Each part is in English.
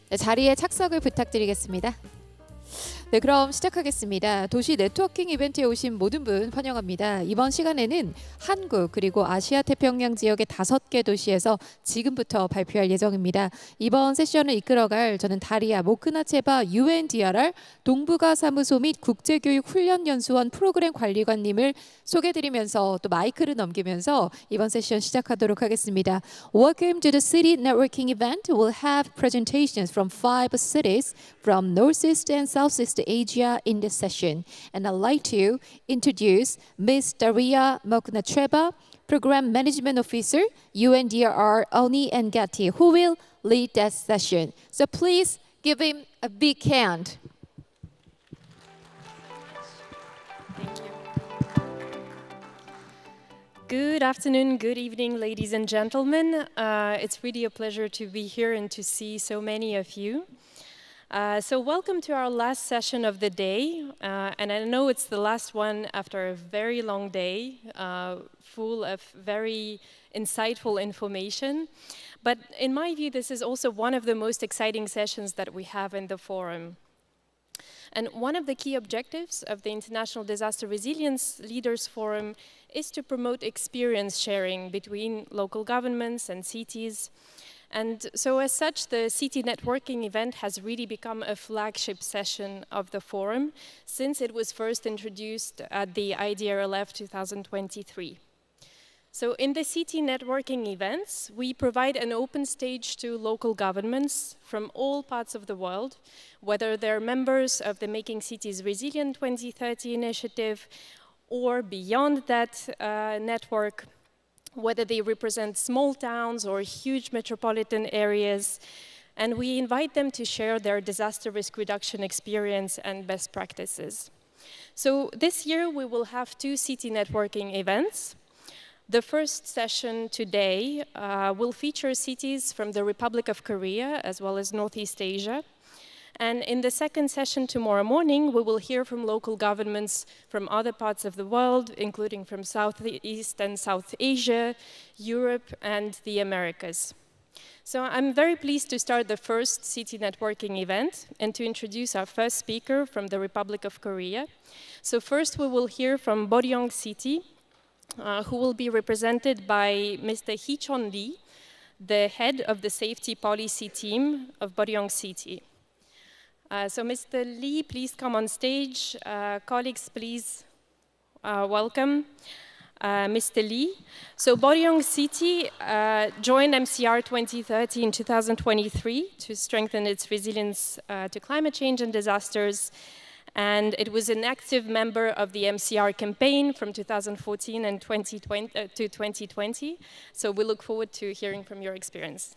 네, 자리에 착석을 부탁드리겠습니다. 네, 그럼 시작하겠습니다. 도시 네트워킹 이벤트에 오신 모든 분 환영합니다. 이번 시간에는 한국 그리고 아시아 태평양 지역의 5개 도시에서 지금부터 발표할 예정입니다. 이번 세션을 이끌어갈 저는 다리아 모크나체바 UNDRR 동북아 사무소 및 국제교육 훈련연수원 프로그램 관리관님을 소개드리면서 또 마이크를 넘기면서 이번 세션 시작하도록 하겠습니다. Welcome to the city networking event. We'll have presentations from 5 cities from Northeast and Southeast Asia in this session. And I'd like to introduce Ms. Daria Moknacheva, Program Management Officer, UNDRR Oni and Gatti, who will lead that session. So please give him a big hand. Thank you. Good afternoon, good evening, ladies and gentlemen. It's really a pleasure to be here and to see so many of you. So welcome to our last session of the day, and I know it's the last one after a very long day, full of very insightful information. But in my view, this is also one of the most exciting sessions that we have in the forum. And one of the key objectives of the International Disaster Resilience Leaders Forum is to promote experience sharing between local governments and cities. And so as such, the city networking event has really become a flagship session of the forum since it was first introduced at the IDRLF 2023. So in the city networking events, we provide an open stage to local governments from all parts of the world, whether they're members of the Making Cities Resilient 2030 initiative or beyond that network, whether they represent small towns or huge metropolitan areas, and we invite them to share their disaster risk reduction experience and best practices. So this year we will have 2 city networking events. The first session today will feature cities from the Republic of Korea as well as Northeast Asia. And in the second session tomorrow morning, we will hear from local governments from other parts of the world, including from Southeast and South Asia, Europe, and the Americas. So I'm very pleased to start the first city networking event and to introduce our first speaker from the Republic of Korea. So first we will hear from Boryeong City, who will be represented by Mr. Hee-cheon, the head of the safety policy team of Boryeong City. So Mr. Lee, please come on stage. Colleagues, please welcome Mr. Lee. So Boryeong City joined MCR 2030 in 2023 to strengthen its resilience to climate change and disasters. And it was an active member of the MCR campaign from 2014 and 2020 to 2020. So we look forward to hearing from your experience.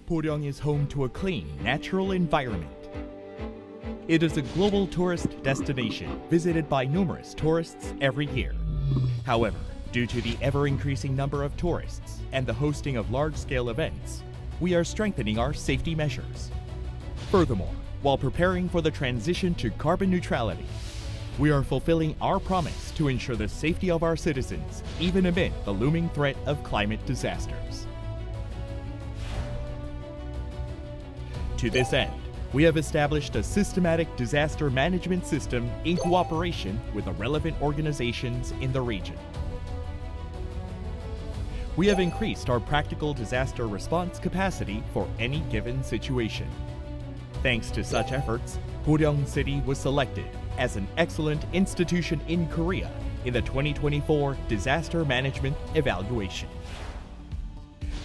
Boryeong is home to a clean, natural environment. It is a global tourist destination visited by numerous tourists every year. However, due to the ever-increasing number of tourists and the hosting of large-scale events, we are strengthening our safety measures. Furthermore, while preparing for the transition to carbon neutrality, we are fulfilling our promise to ensure the safety of our citizens, even amid the looming threat of climate disasters. To this end, we have established a systematic disaster management system in cooperation with the relevant organizations in the region. We have increased our practical disaster response capacity for any given situation. Thanks to such efforts, Boryeong City was selected as an excellent institution in Korea in the 2024 Disaster Management Evaluation.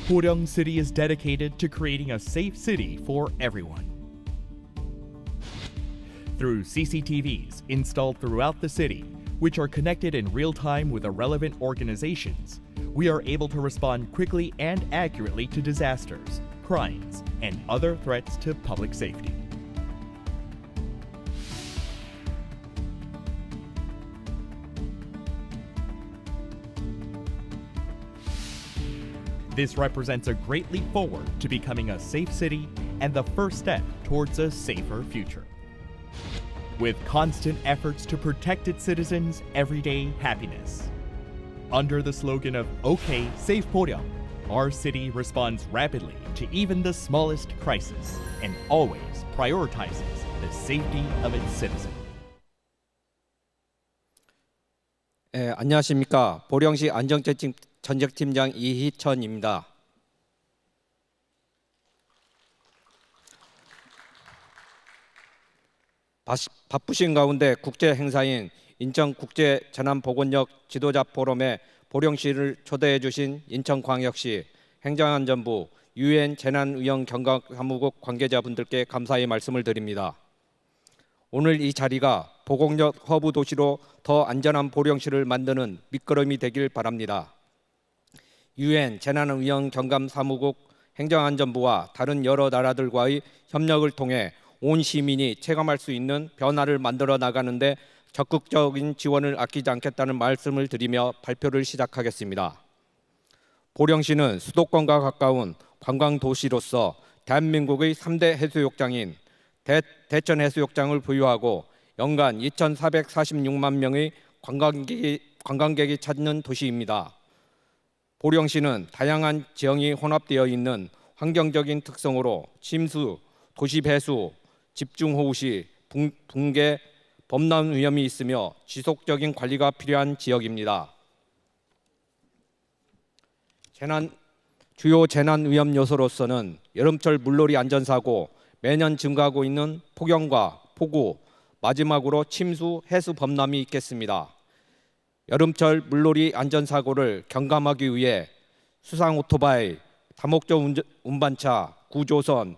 Boryeong City is dedicated to creating a safe city for everyone. Through CCTVs installed throughout the city, which are connected in real time with the relevant organizations, we are able to respond quickly and accurately to disasters, crimes, and other threats to public safety. This represents a great leap forward to becoming a safe city and the first step towards a safer future. With constant efforts to protect its citizens' everyday happiness. Under the slogan of OK Safe Boryeong, Our city responds rapidly to even the smallest crisis and always prioritizes the safety of its citizens. 안녕하십니까. 보령시 안전정책팀장 이희천입니다. 바쁘신 가운데 국제 행사인 인천 국제 재난보건력 지도자 포럼에 보령시를 초대해 주신 인천광역시 행정안전부 UN 재난위험 경감사무국 관계자분들께 감사의 말씀을 드립니다. 오늘 이 자리가 보건력 허브 도시로 더 안전한 보령시를 만드는 밑거름이 되길 바랍니다. UN 재난위험 경감사무국 행정안전부와 다른 여러 나라들과의 협력을 통해 온 시민이 체감할 수 있는 변화를 만들어 나가는데 적극적인 지원을 아끼지 않겠다는 말씀을 드리며 발표를 시작하겠습니다. 보령시는 수도권과 가까운 관광도시로서 대한민국의 3대 해수욕장인 대천해수욕장을 보유하고 연간 2,446만 명의 관광객이 찾는 도시입니다. 보령시는 다양한 지형이 혼합되어 있는 환경적인 특성으로 침수, 도시 배수, 집중호우 시 붕괴, 범람 위험이 있으며 지속적인 관리가 필요한 지역입니다. 주요 재난 위험 요소로서는 여름철 물놀이 안전사고, 매년 증가하고 있는 폭염과 폭우, 마지막으로 침수, 해수 범람이 있겠습니다. 여름철 물놀이 안전사고를 경감하기 위해 수상 오토바이, 다목적 운반차, 구조선,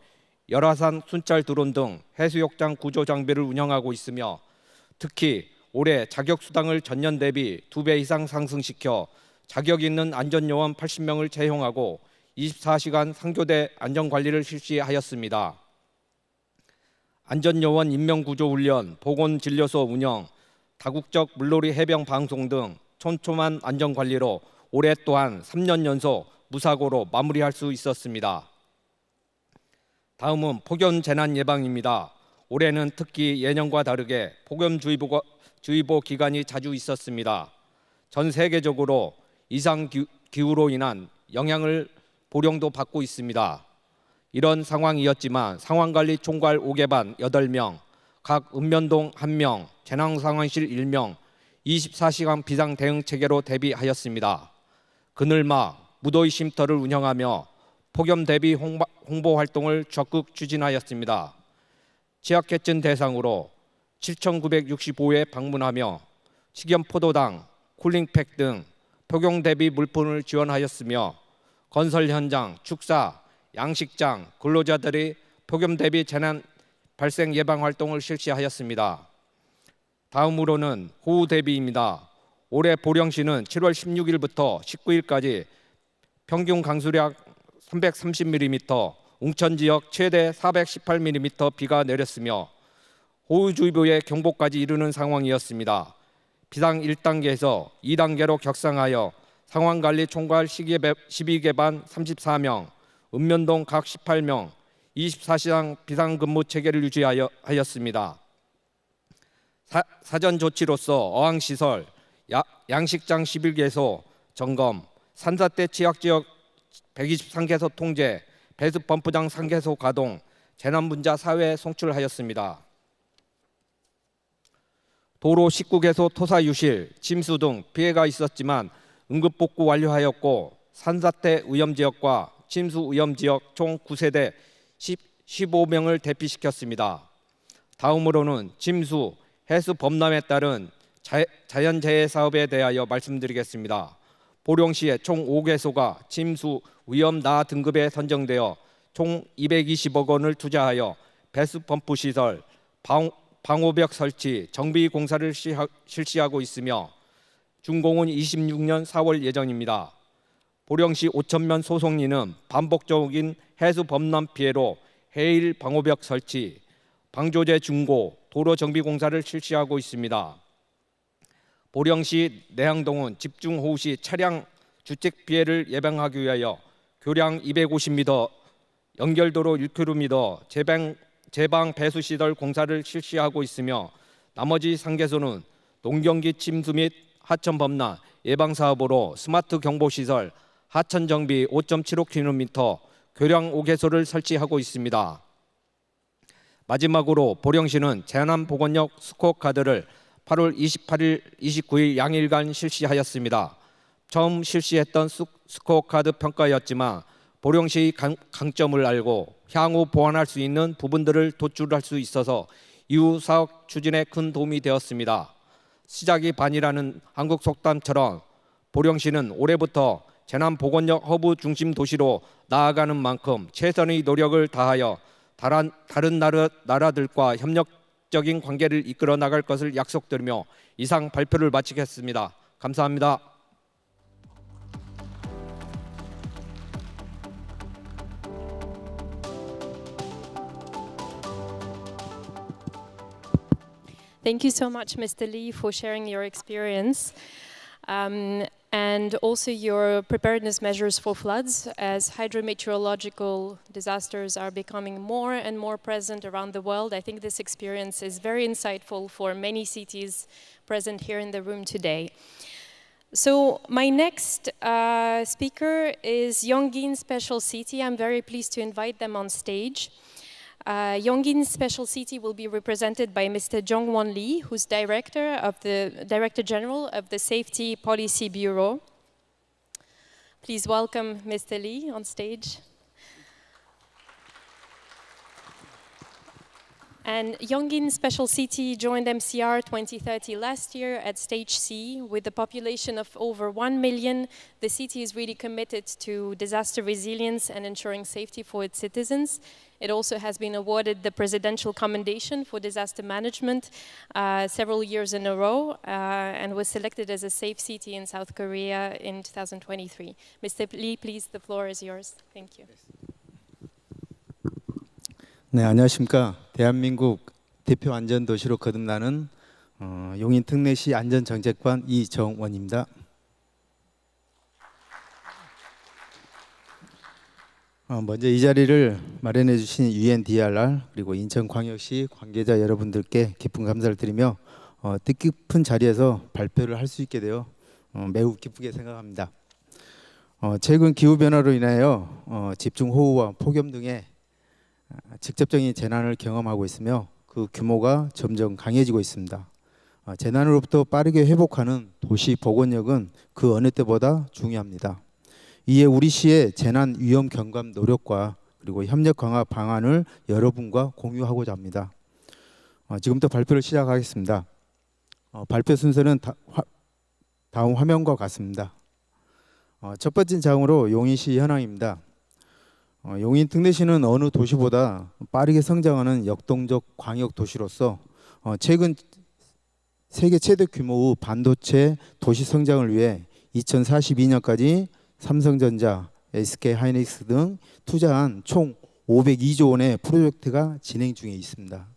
열화산 순찰 드론 등 해수욕장 구조 장비를 운영하고 있으며 특히 올해 자격 수당을 전년 대비 2배 이상 상승시켜 자격 있는 안전요원 80명을 채용하고 24시간 상교대 안전관리를 실시하였습니다. 안전요원 인명구조훈련, 보건진료소 운영, 다국적 물놀이 해병 방송 등 촘촘한 안전관리로 올해 또한 3년 연속 무사고로 마무리할 수 있었습니다. 다음은 폭염 재난 예방입니다. 올해는 특히 예년과 다르게 폭염주의보 기간이 자주 있었습니다. 전 세계적으로 이상 기후로 인한 영향을 보령도 받고 있습니다. 이런 상황이었지만 상황관리 총괄 5개반 8명, 각 읍면동 1명, 재난상황실 1명, 24시간 비상 대응 체계로 대비하였습니다. 그늘막, 무더위 쉼터를 운영하며 폭염 대비 홍보 활동을 적극 추진하였습니다. 취약계층 대상으로 7,965회 방문하며 식염포도당, 쿨링팩 등 폭염 대비 물품을 지원하였으며 건설 현장, 축사, 양식장, 근로자들이 폭염 대비 재난 발생 예방 활동을 실시하였습니다. 다음으로는 호우 대비입니다. 올해 보령시는 7월 16일부터 19일까지 평균 강수량 330mm, 웅천 지역 최대 418mm 비가 내렸으며 호우주의보의 경보까지 이르는 상황이었습니다. 비상 1단계에서 2단계로 격상하여 상황관리 총괄 12개반 34명, 읍면동 각 18명, 24시간 비상근무 체계를 유지하였습니다. 사전 조치로서 어항시설, 양식장 11개소 점검, 산사태 취약지역 123개소 통제, 배수 펌프장 3개소 가동, 재난분자 사회에 송출하였습니다. 도로 19개소 토사 유실, 침수 등 피해가 있었지만 응급복구 완료하였고 산사태 위험지역과 침수 위험지역 총 9세대 15명을 대피시켰습니다. 다음으로는 침수, 해수 범람에 따른 자연재해 사업에 대하여 말씀드리겠습니다. 보령시에 총 5개소가 침수 위험 나 등급에 선정되어 총 220억 원을 투자하여 배수 펌프 시설, 방호벽 설치, 정비 공사를 실시하고 있으며 준공은 26년 4월 예정입니다. 보령시 5천면 소송리는 반복적인 해수 범람 피해로 해일 방호벽 설치, 방조제 중고, 도로 정비 공사를 실시하고 있습니다. 보령시 내항동은 집중호우 시 차량 주택 피해를 예방하기 위하여 교량 250m, 연결도로 6km, 제방 배수시설 공사를 실시하고 있으며 나머지 3개소는 농경기 침수 및 하천 범람 예방 사업으로 스마트 경보시설, 하천 정비 5.75km, 교량 5개소를 설치하고 있습니다. 마지막으로 보령시는 제남보건역 스코어카드를 8월 28일, 29일 양일간 실시하였습니다. 처음 실시했던 스코어카드 평가였지만 보령시의 강점을 알고 향후 보완할 수 있는 부분들을 도출할 수 있어서 이후 사업 추진에 큰 도움이 되었습니다. 시작이 반이라는 한국 속담처럼 보령시는 올해부터 제남보건역 허브 중심 도시로 나아가는 만큼 최선의 노력을 다하여 다른 나라들과 협력적인 관계를 이끌어 나갈 것을 약속드리며 이상 발표를 마치겠습니다. 감사합니다. Thank you so much, Mr. Lee, for sharing your experience and also your preparedness measures for floods, as hydrometeorological disasters are becoming more and more present around the world. I think this experience is very insightful for many cities present here in the room today. So my next speaker is Yongin Special City. I'm very pleased to invite them on stage. Yongin Special City will be represented by Mr. Jeong Lee, who's Director General of the Safety Policy Bureau. Please welcome Mr. Lee on stage. And Yongin Special City joined MCR 2030 last year at Stage C. With a population of over 1 million, the city is really committed to disaster resilience and ensuring safety for its citizens. It also has been awarded the Presidential Commendation for Disaster Management several years in a row and was selected as a safe city in South Korea in 2023. Mr. Lee, please, the floor is yours. Thank you. 네, 안녕하십니까. 대한민국 대표 안전도시로 거듭나는 용인 특례시 안전정책관 이정원입니다. 먼저 이 자리를 마련해 주신 IDRL 그리고 인천광역시 관계자 여러분들께 깊은 감사를 드리며 뜻깊은 자리에서 발표를 할 수 있게 되어 매우 기쁘게 생각합니다. 최근 기후변화로 인하여 집중호우와 폭염 등의 직접적인 재난을 경험하고 있으며 그 규모가 점점 강해지고 있습니다. 재난으로부터 빠르게 회복하는 도시 복원력은 그 어느 때보다 중요합니다. 이에 우리 시의 재난 위험 경감 노력과 그리고 협력 강화 방안을 여러분과 공유하고자 합니다. 지금부터 발표를 시작하겠습니다. 발표 순서는 다음 화면과 같습니다. 첫 번째 장으로 용인시 현황입니다. 용인 특례시는 어느 도시보다 빠르게 성장하는 역동적 광역 도시로서 최근 세계 최대 규모의 반도체 도시 성장을 위해 2042년까지 삼성전자, SK하이닉스 등 투자한 총 502조 원의 프로젝트가 진행 중에 있습니다.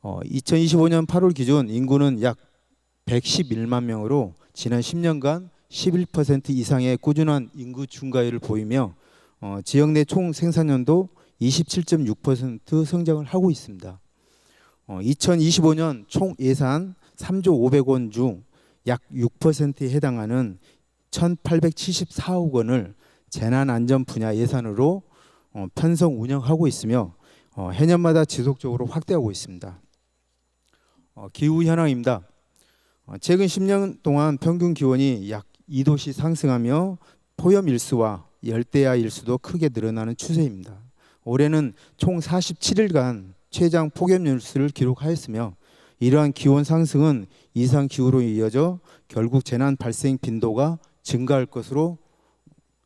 2025년 8월 기준 인구는 약 111만 명으로 지난 10년간 11% 이상의 꾸준한 인구 증가율을 보이며 지역 내 총 생산량도 27.6% 성장을 하고 있습니다. 2025년 총 예산 3조 500원 중 약 6%에 해당하는 1,874억 원을 재난안전 분야 예산으로 편성 운영하고 있으며 해년마다 지속적으로 확대하고 있습니다. 기후 현황입니다. 최근 10년 동안 평균 기온이 약 2도씩 상승하며 폭염 일수와 열대야 일수도 크게 늘어나는 추세입니다. 올해는 총 47일간 최장 폭염 일수를 기록하였으며 이러한 기온 상승은 이상 기후로 이어져 결국 재난 발생 빈도가 증가할 것으로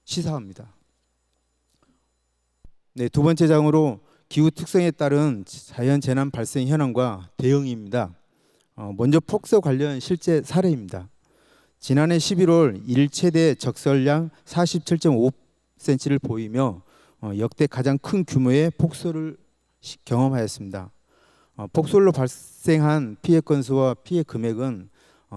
시사합니다. 네, 두 번째 장으로 기후 특성에 따른 자연 재난 발생 현황과 대응입니다. 먼저 폭설 관련 실제 사례입니다. 지난해 11월 1최대 적설량 47.5cm를 보이며 역대 가장 큰 규모의 폭설을 경험하였습니다. 폭설로 발생한 피해 건수와 피해 금액은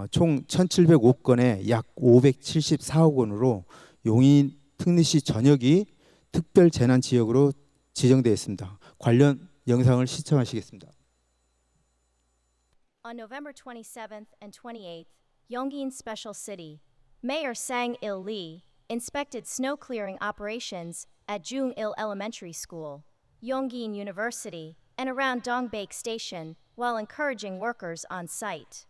총 1,705 건에 약 574억 원으로 용인 특례시 전역이 특별 재난 지역으로 지정되어 있습니다. 관련 영상을 시청하시겠습니다. On November 27th and 28th, Yongin Special City, Mayor Sang-il Lee inspected snow clearing operations at Jeong-il Elementary School, Yongin University, and around Dongbak Station while encouraging workers on site.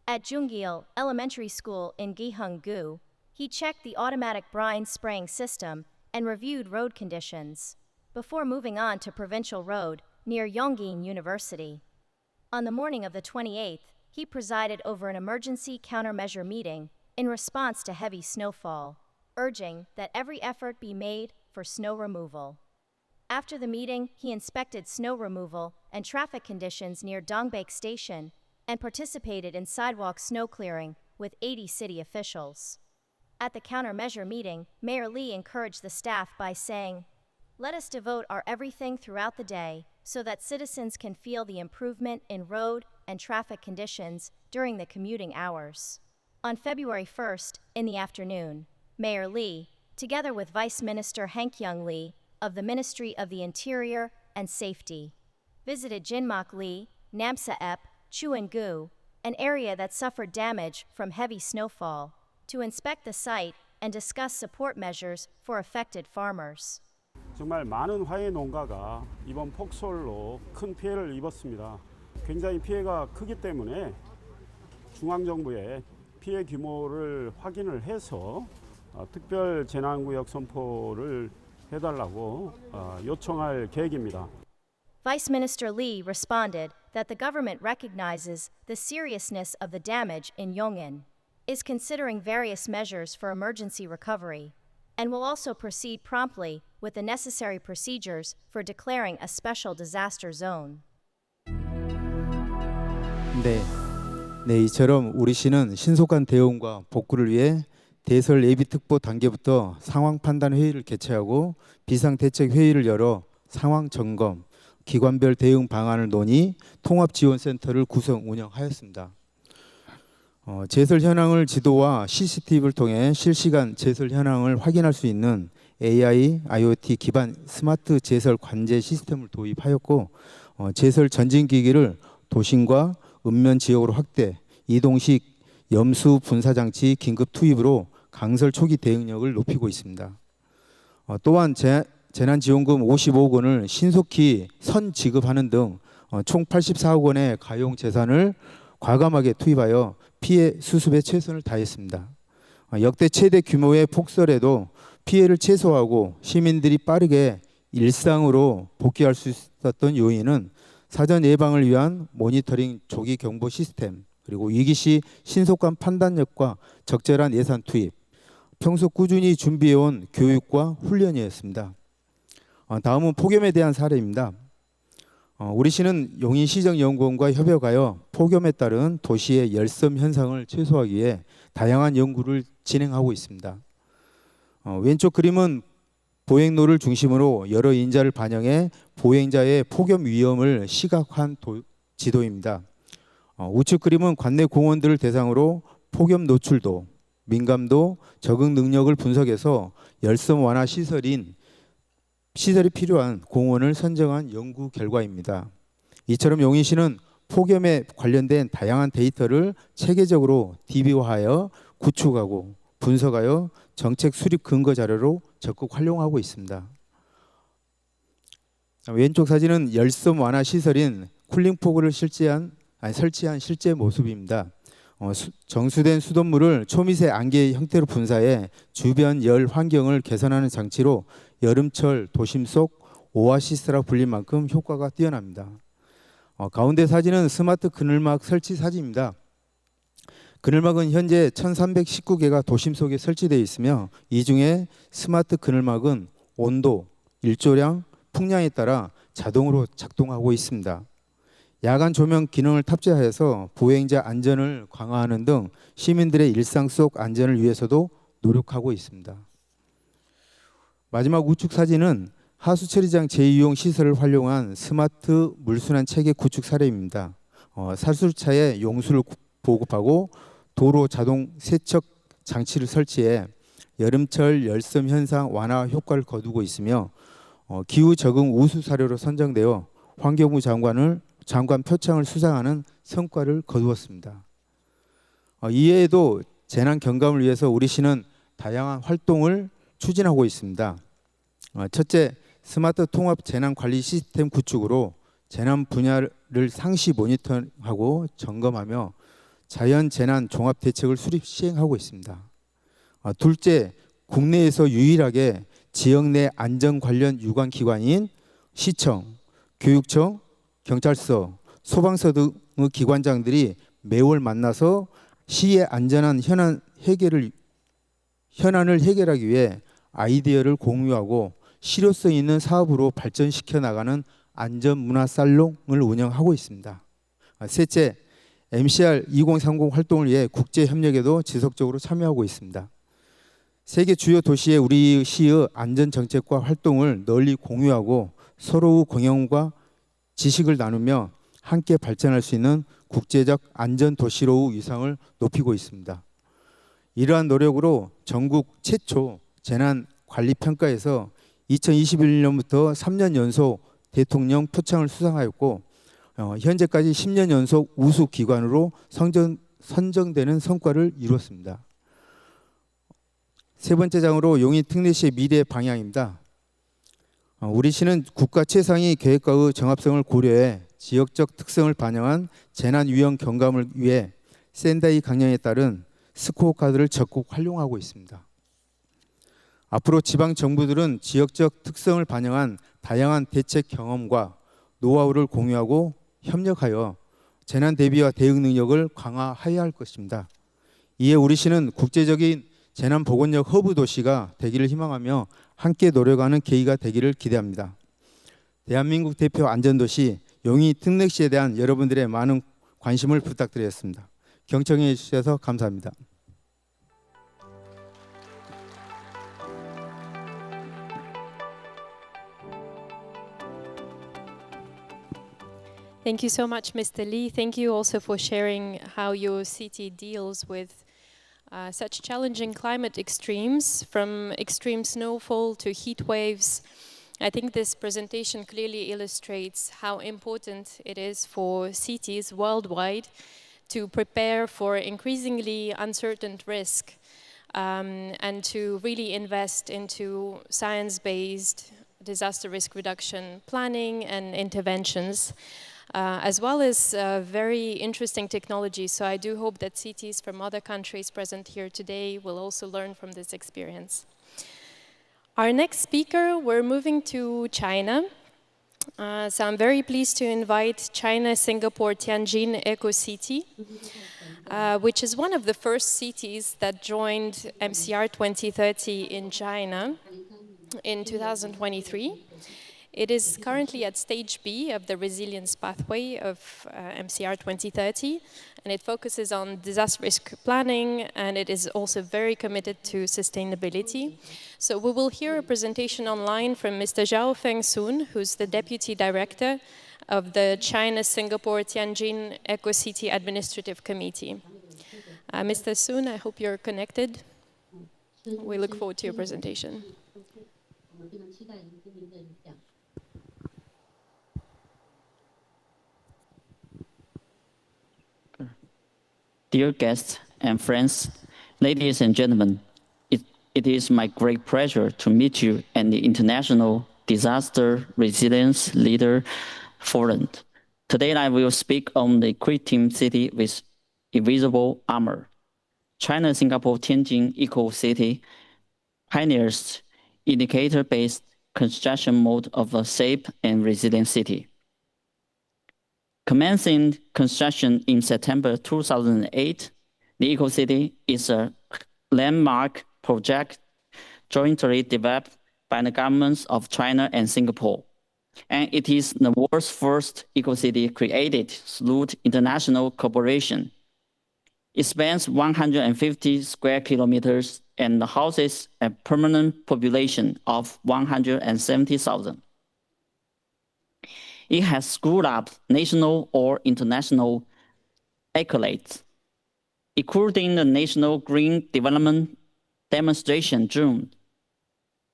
At Jeong-il Elementary School in Gihung-gu, he checked the automatic brine spraying system and reviewed road conditions before moving on to Provincial Road near Yongin University. On the morning of the 28th, he presided over an emergency countermeasure meeting in response to heavy snowfall, urging that every effort be made for snow removal. After the meeting, he inspected snow removal and traffic conditions near Dongbak Station and participated in sidewalk snow clearing with 80 city officials. At the countermeasure meeting, Mayor Lee encouraged the staff by saying, "Let us devote our everything throughout the day so that citizens can feel the improvement in road and traffic conditions during the commuting hours." On February 1st, in the afternoon, Mayor Lee, together with Vice Minister Hee-cheon Lee of the Ministry of the Interior and Safety, visited Jinmak-lee, Namsa-ep, Chuan-gu, an area that suffered damage from heavy snowfall, to inspect the site and discuss support measures for affected farmers. 정말 많은 화훼 농가가 이번 폭설로 큰 피해를 입었습니다. 굉장히 피해가 크기 때문에 중앙정부에 피해 규모를 확인을 해서 특별 재난구역 선포를 해달라고 요청할 계획입니다. Vice Minister Lee responded that the government recognizes the seriousness of the damage in Yongin, is considering various measures for emergency recovery, and will also proceed promptly with the necessary procedures for declaring a special disaster zone. 네, 이처럼 우리 시는 신속한 대응과 복구를 위해 대설 예비특보 단계부터 상황 판단 회의를 개최하고 비상대책 회의를 열어 상황 점검, 기관별 대응 방안을 논의, 통합지원센터를 구성 운영하였습니다. 제설 현황을 지도와 CCTV를 통해 실시간 제설 현황을 확인할 수 있는 AI, IoT 기반 스마트 제설 관제 시스템을 도입하였고, 제설 전진기기를 도심과 읍면 지역으로 확대, 이동식 염수 분사 장치 긴급 투입으로 강설 초기 대응력을 높이고 있습니다. 또한 재난지원금 55억 원을 신속히 선 지급하는 등 총 84억 원의 가용 재산을 과감하게 투입하여 피해 수습에 최선을 다했습니다. 역대 최대 규모의 폭설에도 피해를 최소화하고 시민들이 빠르게 일상으로 복귀할 수 있었던 요인은 사전 예방을 위한 모니터링 조기 경보 시스템, 그리고 위기 시 신속한 판단력과 적절한 예산 투입, 평소 꾸준히 준비해온 교육과 훈련이었습니다. 다음은 폭염에 대한 사례입니다. 우리 시는 용인시정연구원과 협력하여 폭염에 따른 도시의 열섬 현상을 최소화하기 위해 다양한 연구를 진행하고 있습니다. 왼쪽 그림은 보행로를 중심으로 여러 인자를 반영해 보행자의 폭염 위험을 시각화한 지도입니다. 우측 그림은 관내 공원들을 대상으로 폭염 노출도, 민감도, 적응 능력을 분석해서 열섬 완화 시설이 필요한 공원을 선정한 연구 결과입니다. 이처럼 용인시는 폭염에 관련된 다양한 데이터를 체계적으로 DB화하여 구축하고 분석하여 정책 수립 근거 자료로 적극 활용하고 있습니다. 왼쪽 사진은 열섬 완화 시설인 쿨링포구를 설치한 실제 모습입니다. 정수된 수돗물을 초미세 안개 형태로 분사해 주변 열 환경을 개선하는 장치로 여름철 도심 속 오아시스라 불릴 만큼 효과가 뛰어납니다. 가운데 사진은 스마트 그늘막 설치 사진입니다. 그늘막은 현재 1319개가 도심 속에 설치되어 있으며 이 중에 스마트 그늘막은 온도, 일조량, 풍량에 따라 자동으로 작동하고 있습니다. 야간 조명 기능을 탑재하여서 보행자 안전을 강화하는 등 시민들의 일상 속 안전을 위해서도 노력하고 있습니다. 마지막 우측 사진은 하수 처리장 재이용 시설을 활용한 스마트 물순환 체계 구축 사례입니다. 살수차에 용수를 보급하고 도로 자동 세척 장치를 설치해 여름철 열섬 현상 완화 효과를 거두고 있으며 기후 적응 우수 사례로 선정되어 환경부 장관 표창을 수상하는 성과를 거두었습니다. 이외에도 재난 경감을 위해서 우리 시는 다양한 활동을 추진하고 있습니다. 첫째, 스마트 통합 재난 관리 시스템 구축으로 재난 분야를 상시 모니터하고 점검하며 자연 재난 종합 대책을 수립 시행하고 있습니다. 둘째, 국내에서 유일하게 지역 내 안전 관련 유관 기관인 시청, 교육청, 경찰서, 소방서 등의 기관장들이 매월 만나서 시의 안전한 현안을 해결하기 위해 아이디어를 공유하고 실효성 있는 사업으로 발전시켜 나가는 안전문화살롱을 운영하고 있습니다. 셋째, MCR 2030 활동을 위해 국제 협력에도 지속적으로 참여하고 있습니다. 세계 주요 도시의 우리 시의 안전 정책과 활동을 널리 공유하고 서로의 경험과 지식을 나누며 함께 발전할 수 있는 국제적 안전 도시로의 위상을 높이고 있습니다. 이러한 노력으로 전국 최초 재난 관리 평가에서 2021년부터 3년 연속 대통령 표창을 수상하였고 현재까지 10년 연속 우수 기관으로 선정되는 성과를 이루었습니다. 세 번째 장으로 용인 특례시의 미래 방향입니다. 우리 시는 국가 최상위 계획과의 정합성을 고려해 지역적 특성을 반영한 재난 위험 경감을 위해 센다이 강령에 따른 스코어 카드를 적극 활용하고 있습니다. 앞으로 지방 정부들은 지역적 특성을 반영한 다양한 대책 경험과 노하우를 공유하고 협력하여 재난 대비와 대응 능력을 강화해야 할 것입니다. 이에 우리 시는 국제적인 재난 보건력 허브 도시가 되기를 희망하며 함께 노력하는 계기가 되기를 기대합니다. 대한민국 대표 안전도시 용인 특례시에 대한 여러분들의 많은 관심을 부탁드리겠습니다. 경청해 주셔서 감사합니다. Thank you so much, Mr. Lee. Thank you also for sharing how your city deals with such challenging climate extremes, from extreme snowfall to heat waves. I think this presentation clearly illustrates how important it is for cities worldwide to prepare for increasingly uncertain risk and to really invest into science-based disaster risk reduction planning and interventions. As well as very interesting technology. So I do hope that cities from other countries present here today will also learn from this experience. Our next speaker, we're moving to China. So I'm very pleased to invite China-Singapore Tianjin Eco City, which is one of the first cities that joined MCR 2030 in China in 2023. It is currently at stage B of the resilience pathway of MCR 2030, and it focuses on disaster risk planning, and it is also very committed to sustainability. So we will hear a presentation online from Mr. Xiaofeng soon, who's the Deputy Director of the China-Singapore Tianjin Eco City Administrative Committee. Mr. Sun, I hope you're connected. We look forward to your presentation. Dear guests and friends, ladies and gentlemen, it is my great pleasure to meet you at the International Disaster Resilience Leader Forum. Today I will speak on the equipped city with invisible armor. China-Singapore Tianjin Eco City pioneers indicator-based construction mode of a safe and resilient city. Commencing construction in September 2008, the Eco City is a landmark project jointly developed by the governments of China and Singapore. And it is the world's first Eco City created through international cooperation. It spans 150 square kilometers and houses a permanent population of 170,000. It has screwed up national or international accolades, including the National Green Development Demonstration June,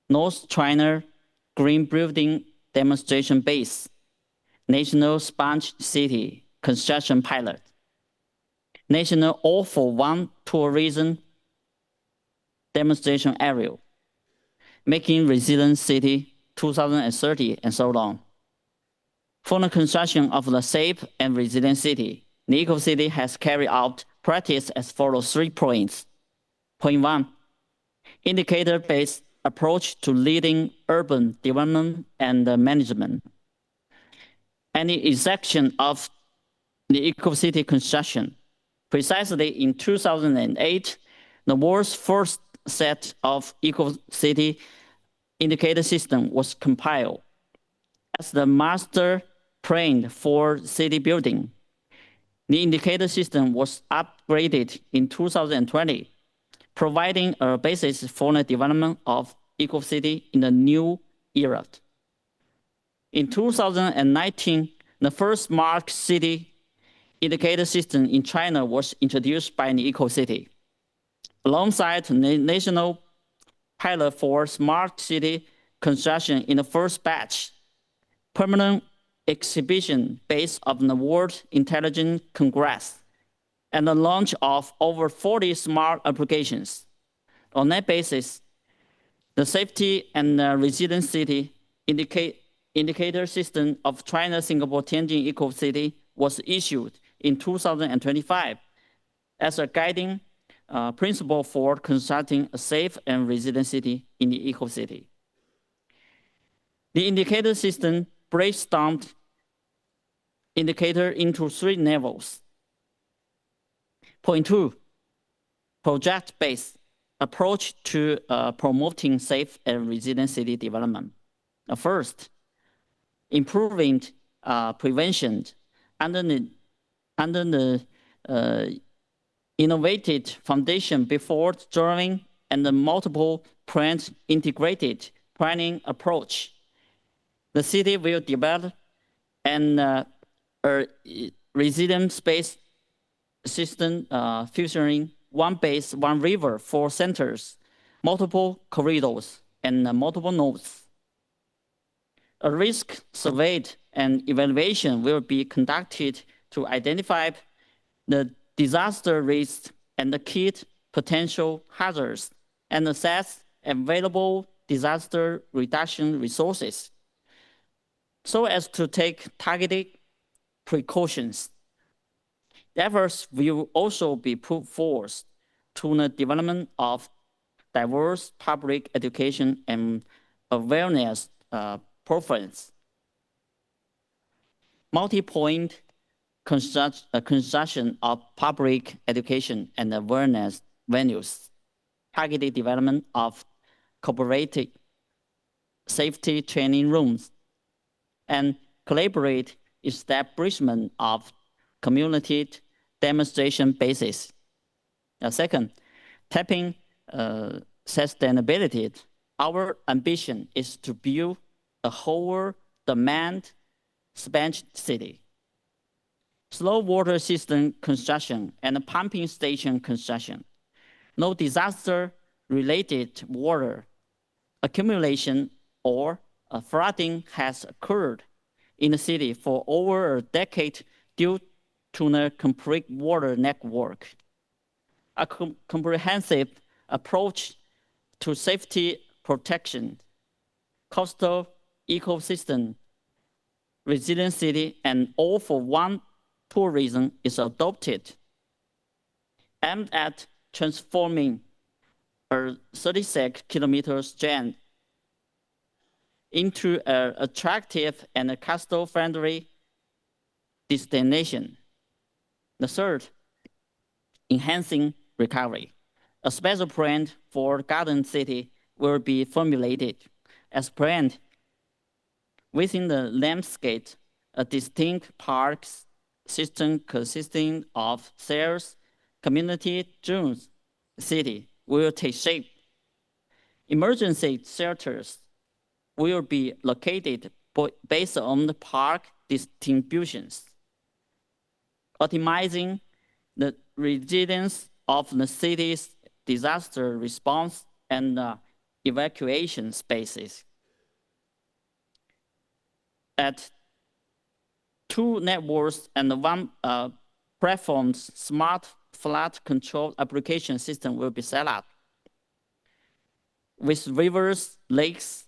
North China Green Building Demonstration Base, National Sponge City Construction Pilot, National All for One Tourism demonstration area, making resilient city 2030 and so on. For the construction of the safe and resilient city, the Eco-City has carried out practice as follows 3 points. Point 1, indicator-based approach to leading urban development and management. And the execution of the Eco-City construction. Precisely in 2008, the world's first set of Eco-City indicator system was compiled. As the master plan for city building, the indicator system was upgraded in 2020, providing a basis for the development of Eco-City in the new era. In 2019, the first smart city indicator system in China was introduced by the Eco-City. Alongside the national pilot for smart city construction in the first batch, permanent exhibition based on the World Intelligence Congress, and the launch of over 40 smart applications. On that basis, the safety and resilient city indicator system of China Singapore Tianjin Eco-City was issued in 2025 as a guiding principle for constructing a safe and resilient city in the Eco-City. The indicator system breaks down indicator into 3 levels. Point 2, project-based approach to promoting safe and resilient city development. First, improving prevention under the innovative foundation before drawing and the multiple plans integrated planning approach. The city will develop a resilient space system featuring 1 base, 1 river, 4 centers, multiple corridors, and multiple nodes. A risk survey and evaluation will be conducted to identify the disaster risks and the key potential hazards and assess available disaster reduction resources so as to take targeted precautions. Efforts will also be put forth to the development of diverse public education and awareness programs. Multi-point construction of public education and awareness venues, targeted development of cooperative safety training rooms, and collaborate establishment of community demonstration bases. Second, tapping sustainability. Our ambition is to build a whole demand sponge city. Slow water system construction and pumping station construction. No disaster-related water accumulation or flooding has occurred in the city for over a decade due to the complete water network. A comprehensive approach to safety protection, coastal ecosystem, resilient city, and all for one tourism is adopted, aimed at transforming a 36-kilometer strand into an attractive and coastal-friendly destination. The third, enhancing recovery. A special plan for Garden City will be formulated as planned within the landscape. A distinct parks system consisting of sales, community zones, city will take shape. Emergency shelters will be located based on the park distributions, optimizing the resilience of the city's disaster response and evacuation spaces. At 2 networks and 1 platform's smart flood control application system will be set up. with rivers, lakes,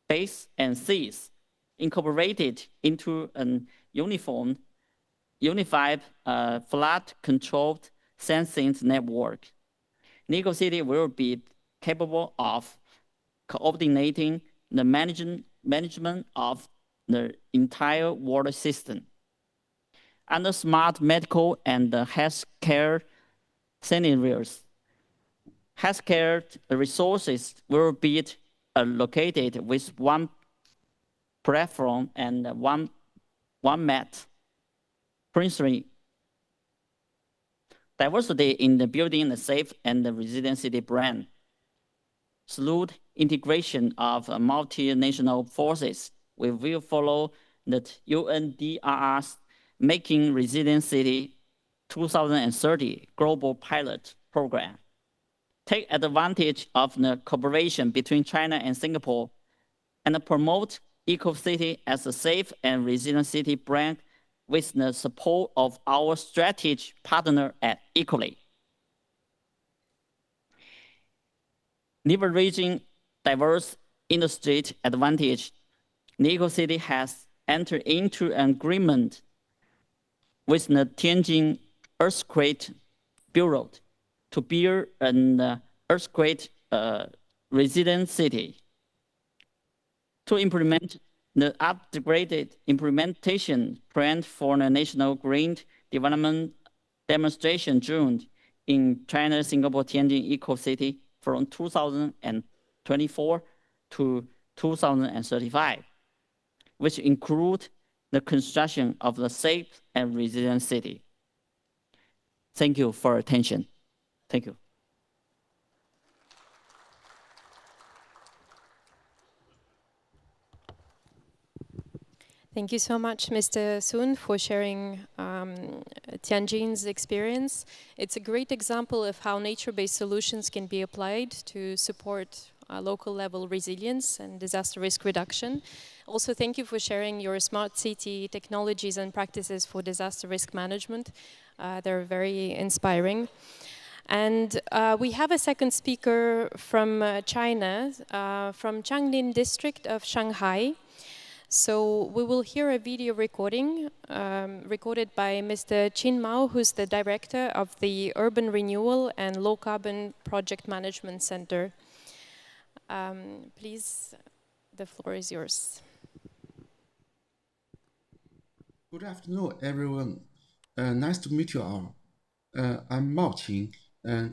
bays, and seas incorporated into an unified flood-controlled sensing network. Nickel City will be capable of coordinating the management of the entire water system. Under smart medical and healthcare scenarios, healthcare resources will be located with one platform and one mat. Principally, diversity in the building a safe and resilient city brand. Through integration of multinational forces, we will follow the UNDRR's Making Resilient City 2030 global pilot program. Take advantage of the cooperation between China and Singapore and promote EcoCity as a safe and resilient city brand with the support of our strategic partner at Equally. Leveraging diverse industry advantage, Nickel City has entered into an agreement with the Tianjin Earthquake Bureau to build an earthquake resilient city. To implement the upgraded implementation plan for the National Green Development Demonstration June in China, Singapore, Tianjin Eco City from 2024 to 2035, which include the construction of the safe and resilient city. Thank you for your attention. Thank you. Thank you so much, Mr. Sun, for sharing Tianjin's experience. It's a great example of how nature-based solutions can be applied to support local level resilience and disaster risk reduction. Also, thank you for sharing your smart city technologies and practices for disaster risk management. They're very inspiring. And we have a second speaker from China, from Changning district of Shanghai. So we will hear a video recording recorded by Mr. Qin Mao, who's the director of the Urban Renewal and Low Carbon Project Management Center. Please, the floor is yours. Good afternoon, everyone. Nice to meet you all. I'm Mao Qin,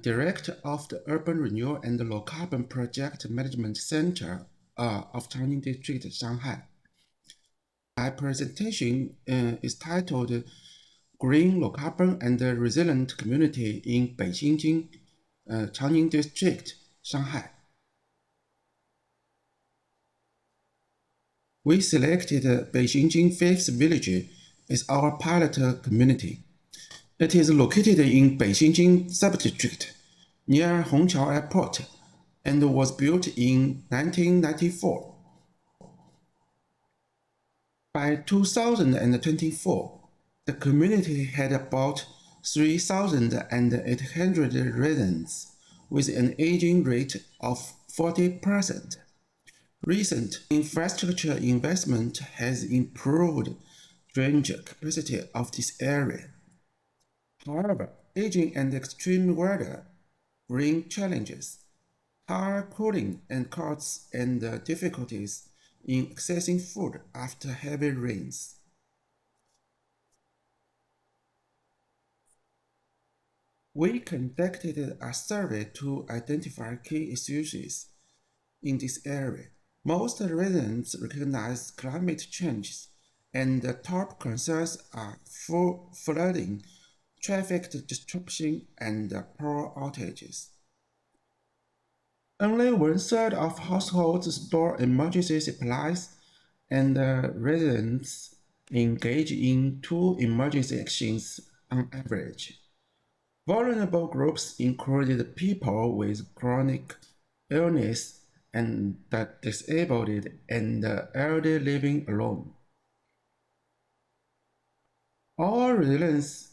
Director of the Urban Renewal and Low Carbon Project Management Center of Changning District, Shanghai. My presentation is titled Green, Low Carbon and Resilient Community in Beijing, Changning District, Shanghai. We selected Beijing Fifth Village as our pilot community. It is located in Beijing Subdistrict, near Hongqiao Airport, and was built in 1994. By 2024, the community had about 3,800 residents, with an aging rate of 40%. Recent infrastructure investment has improved drainage capacity of this area. However, aging and extreme weather bring challenges, higher cooling and costs, and difficulties in accessing food after heavy rains. We conducted a survey to identify key issues in this area. Most residents recognize climate change, and the top concerns are flooding, traffic disruption, and power outages. Only 1/3 of households store emergency supplies, and residents engage in 2 emergency actions on average. Vulnerable groups included people with chronic illness and the disabled and the elderly living alone. All resilience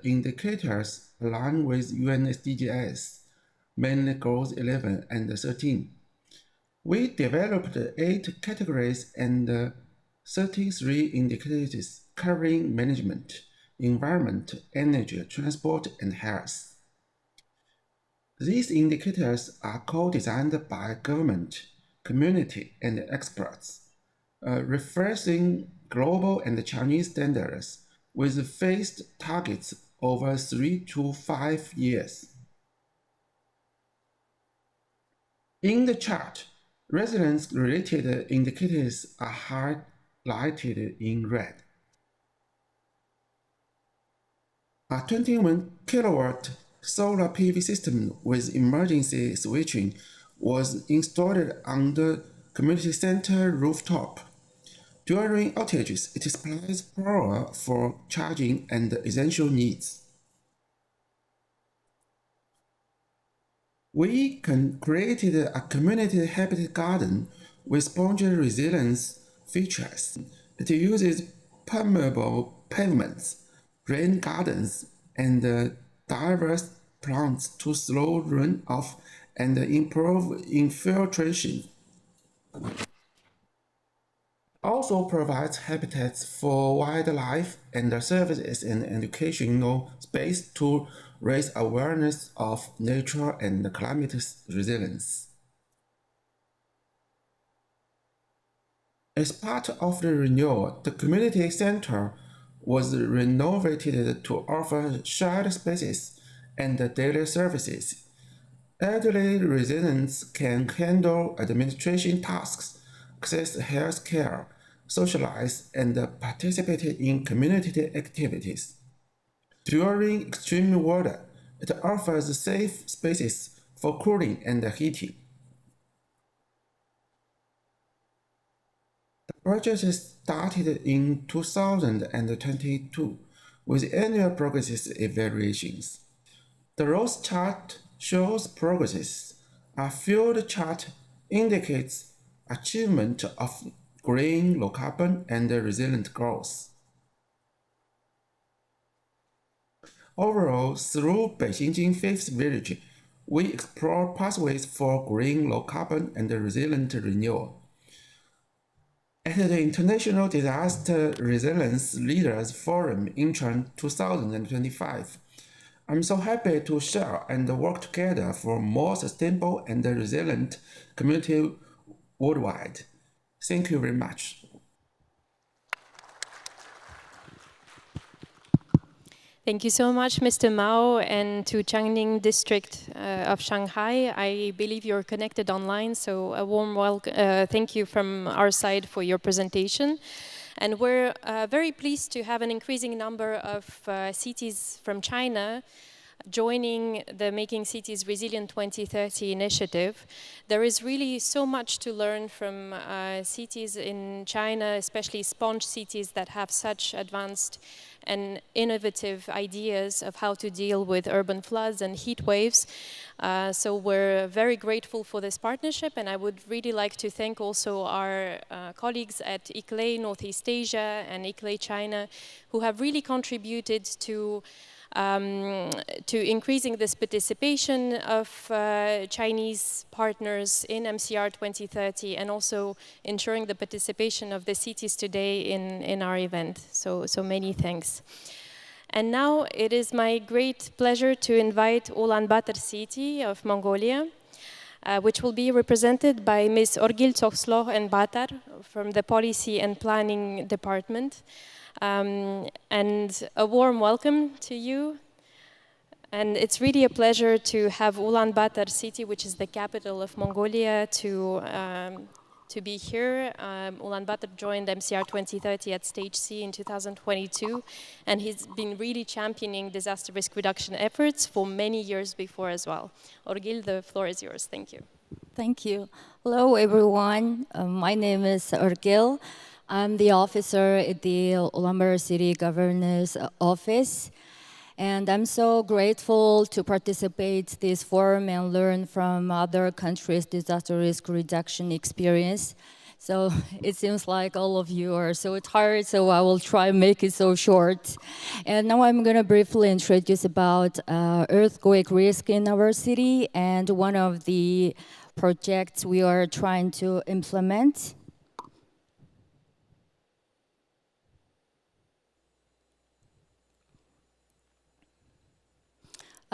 indicators align with UN SDGs, mainly Goals 11 and 13. We developed 8 categories and 33 indicators covering management, environment, energy, transport, and health. These indicators are co-designed by government, community, and experts, reflecting global and Chinese standards with phased targets over 3 to 5 years. In the chart, resilience-related indicators are highlighted in red. A 21 kilowatt solar PV system with emergency switching was installed on the community center rooftop. During outages, it supplies power for charging and essential needs. We created a community habitat garden with sponge resilience features. It uses permeable pavements, rain gardens, and diverse plants to slow runoff and improve infiltration. Also provides habitats for wildlife and serves as an educational space to raise awareness of nature and climate resilience. As part of the renewal, the community center was renovated to offer shared spaces and daily services. Elderly residents can handle administration tasks, access health care, socialize, and participate in community activities. During extreme weather, it offers safe spaces for cooling and heating. The project started in 2022 with annual progress evaluations. The rose chart shows progress. A field chart indicates achievement of green, low carbon, and resilient growth. Overall, through Beijingjing Fifth Village, we explore pathways for green, low carbon, and resilient renewal. At the International Disaster Resilience Leaders Forum Incheon 2025, I'm so happy to share and work together for more sustainable and resilient community worldwide. Thank you very much. Thank you so much, Mr. Mao, and to Changning district of Shanghai. I believe you're connected online, so a warm welcome. Thank you from our side for your presentation. And we're very pleased to have an increasing number of cities from China joining the Making Cities Resilient 2030 initiative. There is really so much to learn from cities in China, especially sponge cities that have such advanced and innovative ideas of how to deal with urban floods and heat waves. So we're very grateful for this partnership, and I would really like to thank also our colleagues at ICLEI Northeast Asia and ICLEI China, who have really contributed to increasing this participation of Chinese partners in MCR 2030 and also ensuring the participation of the cities today in our event. So many thanks. And now it is my great pleasure to invite Ulaanbaatar city of Mongolia, which will be represented by Ms. Orgiltsogtslokh Enkhbaatar from the Policy and Planning Department. And a warm welcome to you. And it's really a pleasure to have Ulaanbaatar city, which is the capital of Mongolia, to be here. Ulaanbaatar joined MCR 2030 at Stage C in 2022, and he's been really championing disaster risk reduction efforts for many years before as well. Orgil, the floor is yours. Thank you. Thank you. Hello, everyone. My name is Orgil. I'm the officer at the Ulaanbaatar City Governor's Office. And I'm so grateful to participate in this forum and learn from other countries' disaster risk reduction experience. So it seems like all of you are so tired, so I will try and make it so short. And now I'm going to briefly introduce about earthquake risk in our city and one of the projects we are trying to implement.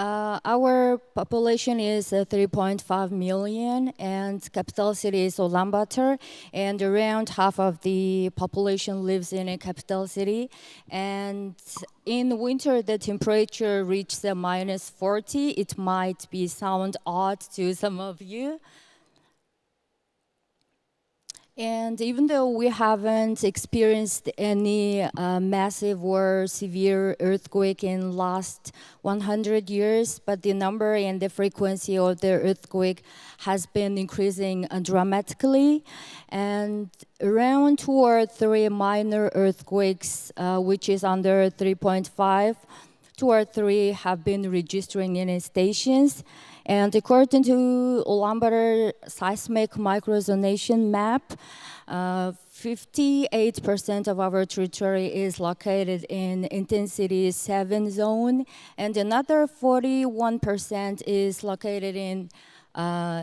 Our population is 3.5 million, and capital city is Ulaanbaatar, and around half of the population lives in a capital city. And in winter, the temperature reaches -40. It might be sound odd to some of you. And even though we haven't experienced any massive or severe earthquake in last 100 years, but the number and the frequency of the earthquake has been increasing dramatically. And around 2 or 3 minor earthquakes, which is under 3.5, 2 or 3 have been registering in stations. And according to Ulaanbaatar seismic microzonation map, 58% of our territory is located in intensity 7 zone, and another 41% is located in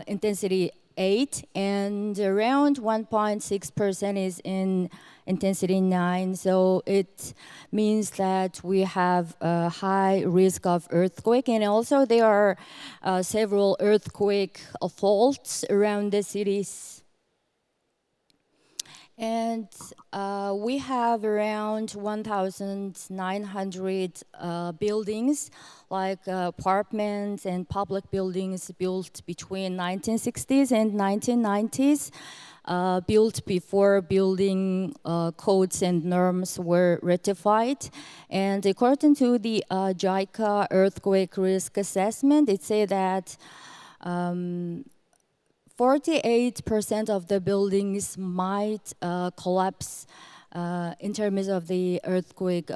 intensity 8, and around 1.6% is in intensity 9. So it means that we have a high risk of earthquake, and also there are several earthquake faults around the cities. And we have around 1,900 buildings, like apartments and public buildings built between 1960s and 1990s, built before building codes and norms were ratified. And according to the JICA earthquake risk assessment, it says that 48% of the buildings might collapse in terms of the earthquake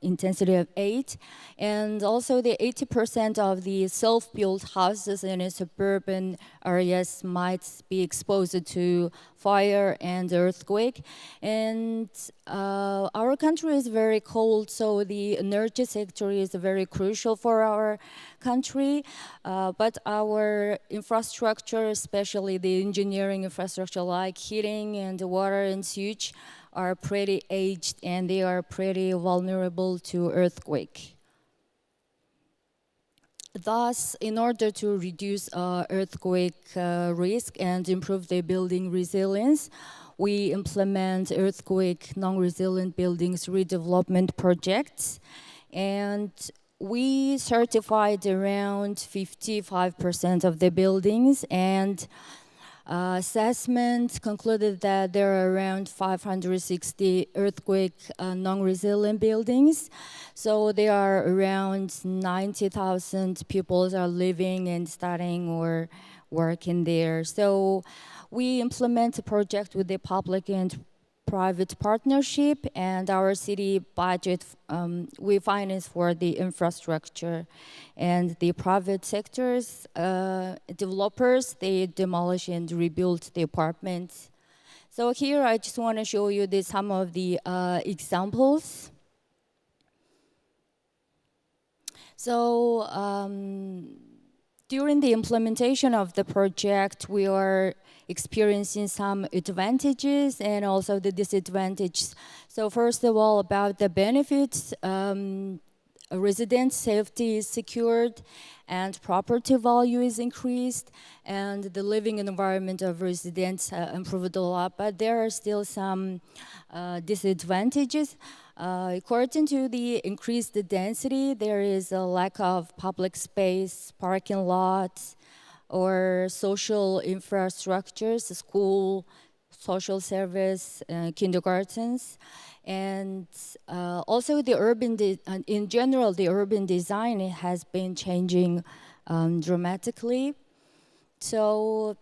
intensity of 8. And also the 80% of the self-built houses in suburban areas might be exposed to fire and earthquake. And our country is very cold, so the energy sector is very crucial for our country. But our infrastructure, especially the engineering infrastructure like heating and water and sewage, are pretty aged, and they are pretty vulnerable to earthquake. Thus, in order to reduce earthquake risk and improve the building resilience, we implement earthquake non-resilient buildings redevelopment projects, and we certified around 55% of the buildings, and assessment concluded that there are around 560 earthquake non-resilient buildings. So there are around 90,000 people are living and studying or working there. So we implement a project with the public and private partnership, and our city budget, we finance for the infrastructure, and the private sectors, developers, they demolish and rebuild the apartments. So here I just want to show you some of the examples. So during the implementation of the project, we are experiencing some advantages and also the disadvantages. So first of all, about the benefits, resident safety is secured and property value is increased, and the living environment of residents improved a lot, but there are still some disadvantages. According to the increased density, there is a lack of public space, parking lots, or social infrastructures, school, social service, kindergartens. And also the in general, the urban design has been changing dramatically. So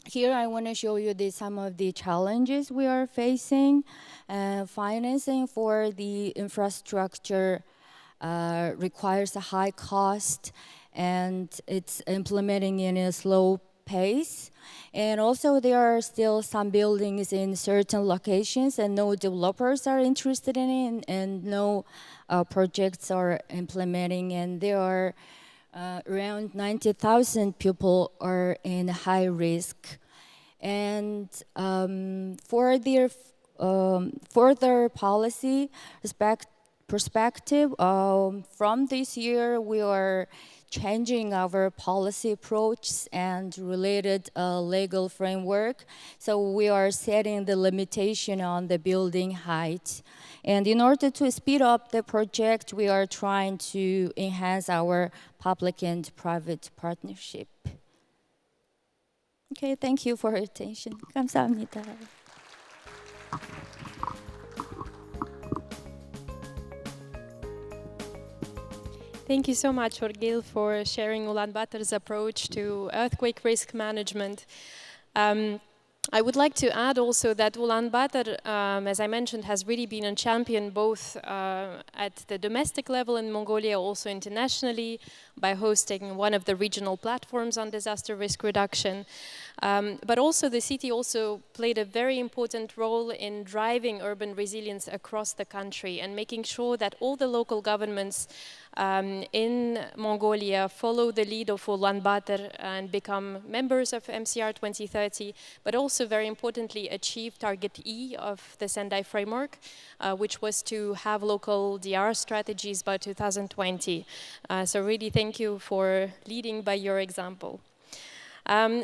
here I want to show you some of the challenges we are facing. Financing for the infrastructure requires a high cost, and it's implementing in a slow pace. And also there are still some buildings in certain locations and no developers are interested in it, and no projects are implementing, and there are around 90,000 people are in high risk. And for their further policy perspective, from this year we are changing our policy approach and related legal framework. So we are setting the limitation on the building height. And in order to speed up the project, we are trying to enhance our public and private partnership. Okay, thank you for your attention. 감사합니다. Thank you so much, Orgil, for sharing Ulaanbaatar's approach to earthquake risk management. I would like to add also that Ulaanbaatar, as I mentioned, has really been a champion both at the domestic level in Mongolia, also internationally, by hosting one of the regional platforms on disaster risk reduction. But also the city also played a very important role in driving urban resilience across the country and making sure that all the local governments in Mongolia follow the lead of Ulaanbaatar and become members of MCR 2030, but also very importantly achieve Target E of the Sendai framework, which was to have local DR strategies by 2020. So really thank you for leading by your example.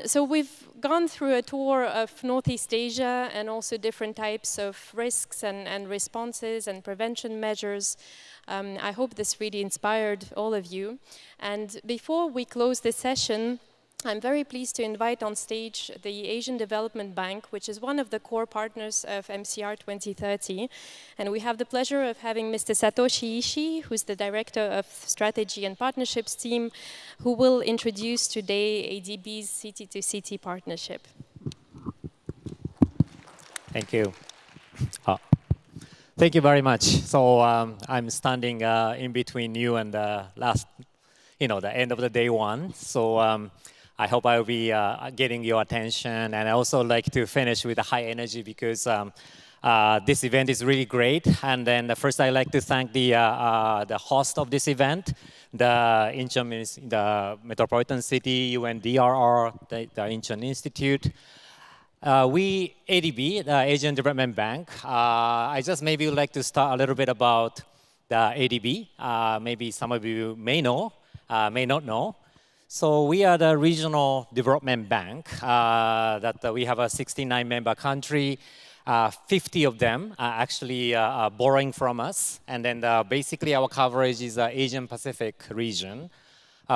So we've gone through a tour of Northeast Asia and also different types of risks and responses and prevention measures. I hope this really inspired all of you. And before we close this session, I'm very pleased to invite on stage the Asian Development Bank, which is one of the core partners of MCR 2030. And we have the pleasure of having Mr. Satoshi Ishii, who's the Director of Strategy and Partnerships team, who will introduce today ADB's city-to-city partnership. Thank you. Thank you very much. So I'm standing in between you and the last, the end of the day one. So I hope I will be getting your attention, and I also like to finish with a high energy because this event is really great. And then first I'd like to thank the host of this event, the Incheon, the Metropolitan City, UNDRR, the Incheon Institute. We, ADB, the Asian Development Bank, I just maybe would like to start a little bit about the ADB. Maybe some of you may know, may not know. So we are the regional development bank that we have a 69-member country. 50 of them are actually borrowing from us. And then basically our coverage is the Asian Pacific region.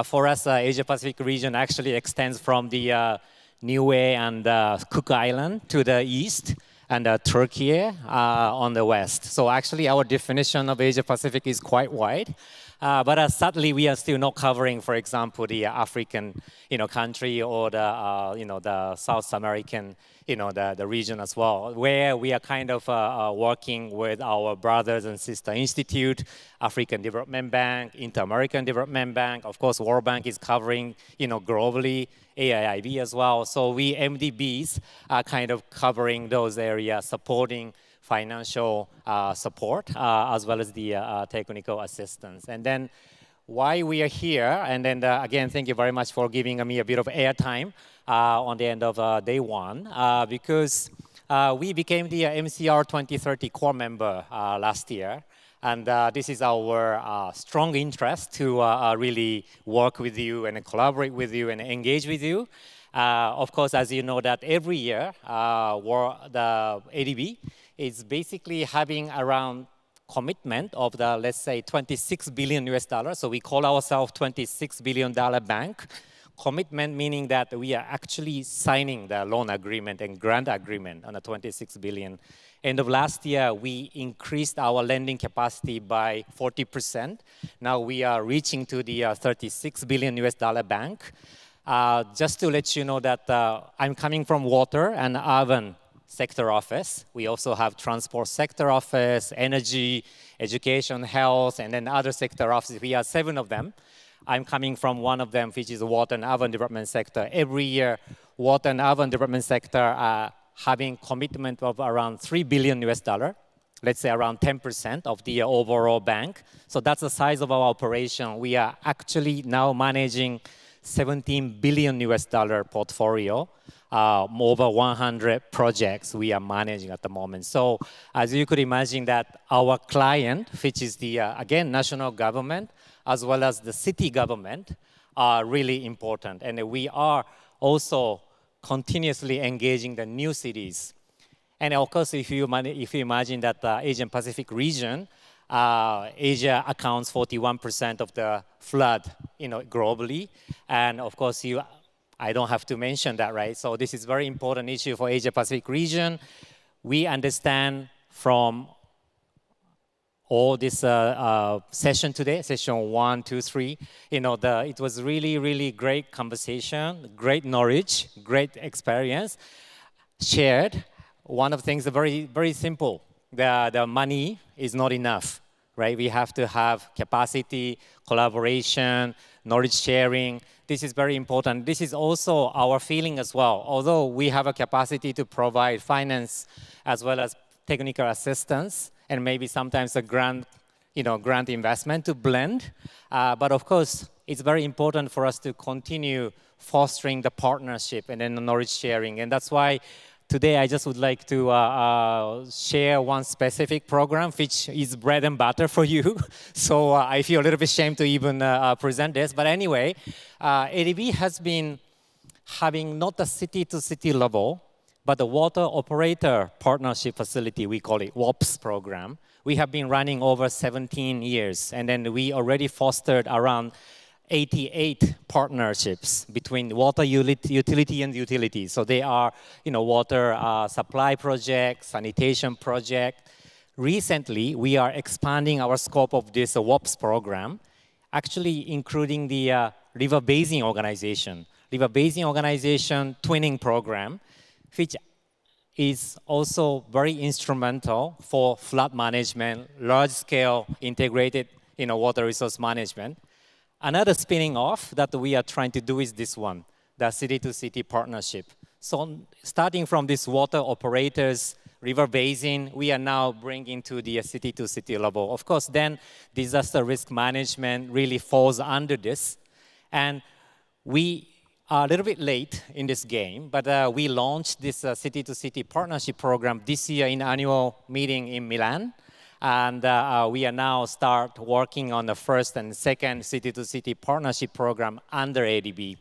For us, Asia Pacific region actually extends from the Niue and Cook Island to the east and Turkey on the west. So actually our definition of Asia Pacific is quite wide. But sadly, we are still not covering, for example, the African, country or the, the South American, the region as well, where we are kind of working with our brothers and sister institute, African Development Bank, Inter-American Development Bank. Of course, World Bank is covering, globally, AIIB as well. So we MDBs are kind of covering those areas, supporting financial support as well as the technical assistance. And then why we are here, and then again, thank you very much for giving me a bit of airtime on the end of day one, because we became the MCR 2030 core member last year. And this is our strong interest to really work with you and collaborate with you and engage with you. Of course, as you know that every year, the ADB is basically having around commitment of the, let's say, $26 billion US. So we call ourselves $26 billion bank. Commitment meaning that we are actually signing the loan agreement and grant agreement on the 26 billion. End of last year, we increased our lending capacity by 40%. Now we are reaching to the 36 billion US bank. Just to let you know that I'm coming from water and urban sector office. We also have transport sector office, energy, education, health, and then other sector offices. We have 7 of them. I'm coming from one of them, which is the water and urban development sector. Every year, water and urban development sector are having commitment of around $3 billion US. let's say around 10% of the overall bank. So that's the size of our operation. We are actually now managing 17 billion US dollar portfolio, over 100 projects we are managing at the moment. So as you could imagine that our client, which is the, again, national government, as well as the city government, are really important. And we are also continuously engaging the new cities. And of course, if you imagine that the Asian Pacific region, Asia accounts 41% of the flood, globally. And of course, I don't have to mention that, right? So this is a very important issue for Asia Pacific region. We understand from all this session today, session 1, 2, 3, it was really, really great conversation, great knowledge, great experience shared. One of the things is very, very simple. The money is not enough, right? We have to have capacity, collaboration, knowledge sharing. This is very important. This is also our feeling as well. Although we have a capacity to provide finance as well as technical assistance and maybe sometimes a grant investment to blend. But of course, it's very important for us to continue fostering the partnership and then the knowledge sharing. And that's why today I just would like to share one specific program which is bread and butter for you. So I feel a little bit ashamed to even present this. But anyway, ADB has been having not a city-to-city level, but the water operator partnership facility, we call it WOPS program. We have been running over 17 years, and then we already fostered around 88 partnerships between water utility and utilities. So they are, water supply project, sanitation project. Recently, we are expanding our scope of this WOPS program, actually including the River Basin Organization. River Basin Organization twinning program, which is also very instrumental for flood management, large-scale integrated water resource management. Another spinning off that we are trying to do is this one, the city-to-city partnership. So starting from this water operators, river basin, we are now bringing to the city-to-city level. Of course, then disaster risk management really falls under this. And we are a little bit late in this game, but we launched this city-to-city partnership program this year in annual meeting in Milan. And we are now start working on the first and second city-to-city partnership program under ADB.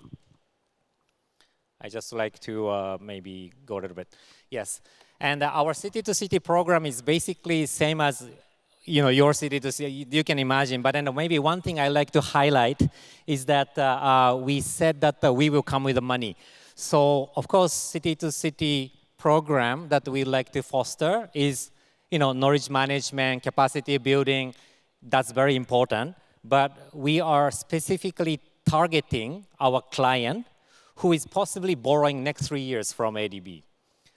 I just like to maybe go a little bit. Yes, and our city-to-city program is basically same as your city-to-city, you can imagine. But then maybe one thing I like to highlight is that we said that we will come with the money. So of course, city-to-city program that we like to foster is knowledge management, capacity building. That's very important. But we are specifically targeting our client who is possibly borrowing next 3 years from ADB.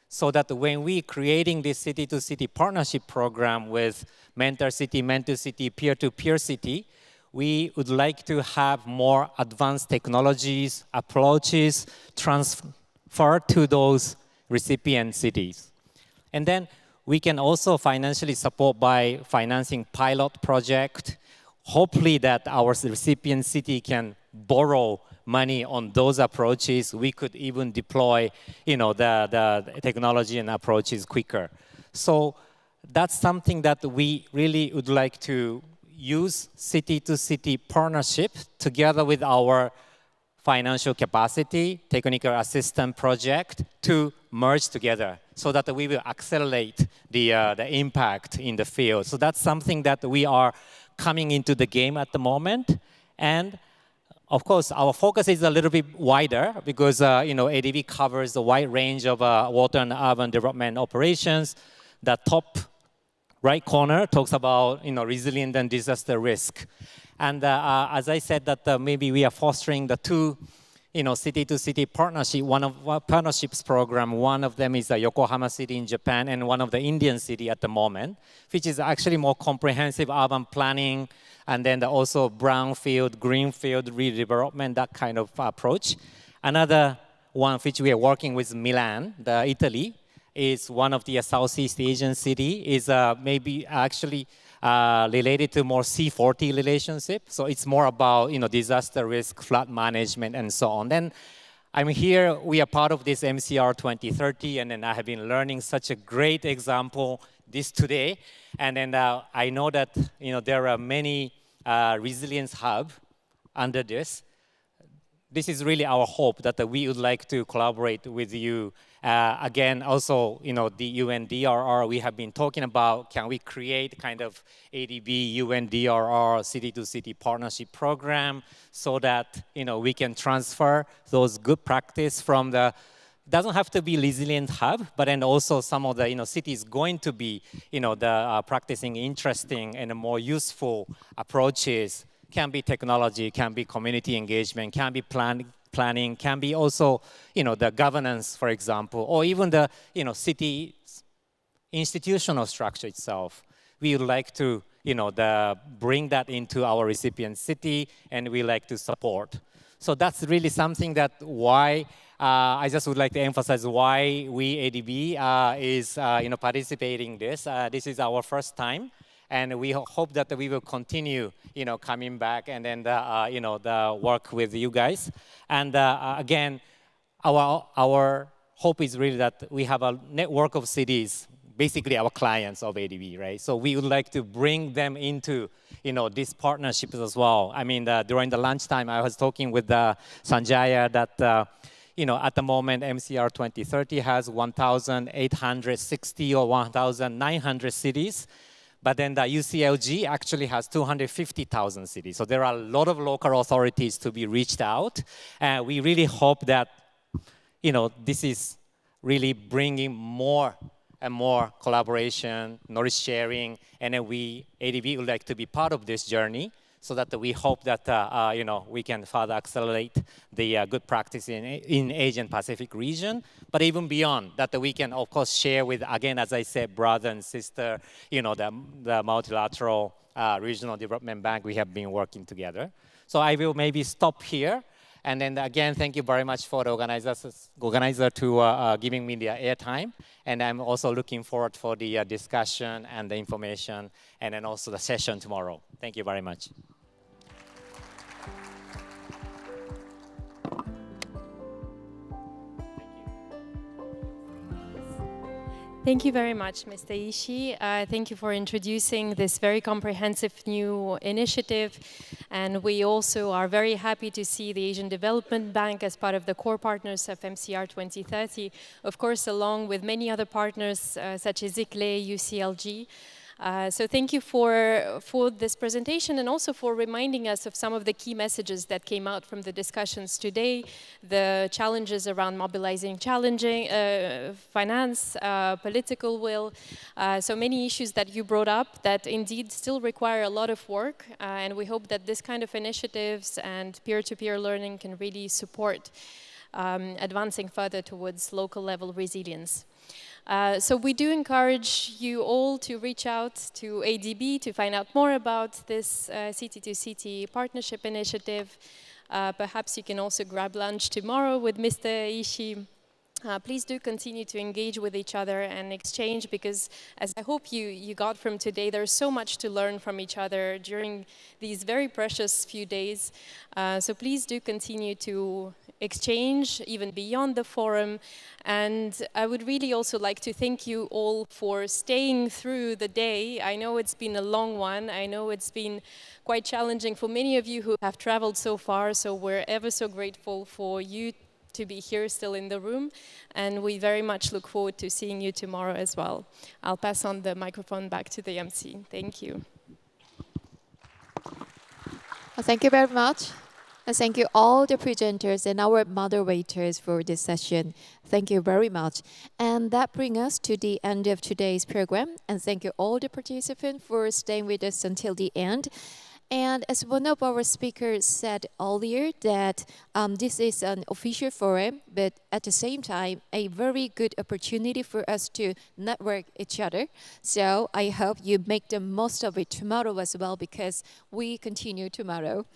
So that when we creating this city-to-city partnership program with mentor city, peer-to-peer city, we would like to have more advanced technologies, approaches, transfer to those recipient cities. And then we can also financially support by financing pilot project. Hopefully that our recipient city can borrow money on those approaches. We could even deploy, the technology and approaches quicker. So that's something that we really would like to use city-to-city partnership together with our financial capacity, technical assistance project to merge together so that we will accelerate the impact in the field. So that's something that we are coming into the game at the moment. And of course, our focus is a little bit wider because ADB covers a wide range of water and urban development operations. The top right corner talks about resilient and disaster risk. And as I said, that maybe we are fostering the two city-to-city partnership. One of our partnerships program, one of them is Yokohama City in Japan and one of the Indian city at the moment, which is actually more comprehensive urban planning and then also brownfield, greenfield redevelopment, that kind of approach. Another one which we are working with Milan, Italy, is one of the Southeast Asian city, is maybe actually related to more C40 relationship. So it's more about disaster risk, flood management, and so on. Then I'm here, we are part of this MCR 2030, and then I have been learning such a great example this today. And then I know that there are many resilience hub under this. This is really our hope that we would like to collaborate with you. Again, also, the UNDRR, we have been talking about, can we create kind of ADB, UNDRR, city-to-city partnership program so that, we can transfer those good practice from the, doesn't have to be resilient hub, but then also some of the, cities going to be, practicing interesting and more useful approaches. Can be technology, can be community engagement, can be planning, can be also, the governance, for example, or even the, city institutional structure itself. We would like to, bring that into our recipient city, and we like to support. So that's really something that why I just would like to emphasize why we ADB is, participating this. This is our first time. And we hope that we will continue, coming back and then, the work with you guys. And again, our hope is really that we have a network of cities, basically our clients of ADB, right? So we would like to bring them into, these partnerships as well. I mean, during the lunchtime, I was talking with Sanjaya that, at the moment, MCR 2030 has 1,860 or 1,900 cities. But then the UCLG actually has 250,000 cities. So there are a lot of local authorities to be reached out. And we really hope that, this is really bringing more and more collaboration, knowledge sharing. And then we, ADB, would like to be part of this journey so that we hope that, we can further accelerate the good practice in Asian Pacific region, but even beyond that we can, of course, share with, again, as I said, brother and sister, the multilateral regional development bank we have been working together. So I will maybe stop here. And then again, thank you very much for the organizer to giving me the airtime. And I'm also looking forward for the discussion and the information, and then also the session tomorrow. Thank you very much. Thank you very much, Mr. Ishii. Thank you for introducing this very comprehensive new initiative. And we also are very happy to see the Asian Development Bank as part of the core partners of MCR 2030, of course, along with many other partners such as ICLE, UCLG. So thank you for this presentation, and also for reminding us of some of the key messages that came out from the discussions today, the challenges around mobilizing finance, political will, so many issues that you brought up that indeed still require a lot of work, and we hope that this kind of initiatives and peer-to-peer learning can really support advancing further towards local level resilience. So we do encourage you all to reach out to ADB to find out more about this city-to-city partnership initiative. Perhaps you can also grab lunch tomorrow with Mr. Ishii. Please do continue to engage with each other and exchange, because as I hope you got from today, there's so much to learn from each other during these very precious few days. So please do continue to exchange even beyond the forum. And I would really also like to thank you all for staying through the day. I know it's been a long one. I know it's been quite challenging for many of you who have traveled so far. So we're ever so grateful for you to be here still in the room, and we very much look forward to seeing you tomorrow as well. I'll pass on the microphone back to the MC. Thank you. Thank you very much. And thank you all the presenters and our moderators for this session. Thank you very much. And that brings us to the end of today's program. And thank you all the participants for staying with us until the end. And as one of our speakers said earlier, that this is an official forum, but at the same time, a very good opportunity for us to network each other. So I hope you make the most of it tomorrow as well, because we continue tomorrow.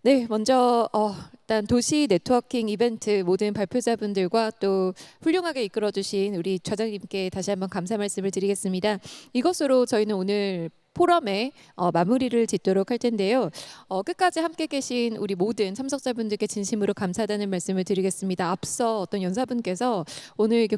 네, 먼저 일단 도시 네트워킹 이벤트 모든 발표자분들과 또 훌륭하게 이끌어주신 우리 좌장님께 다시 한번 감사 말씀을 드리겠습니다. 이것으로 저희는 오늘 포럼의 마무리를 짓도록 할 텐데요. 끝까지 함께 계신 우리 모든 참석자분들께 진심으로 감사하다는 말씀을 드리겠습니다. 앞서 어떤 연사분께서 오늘 이게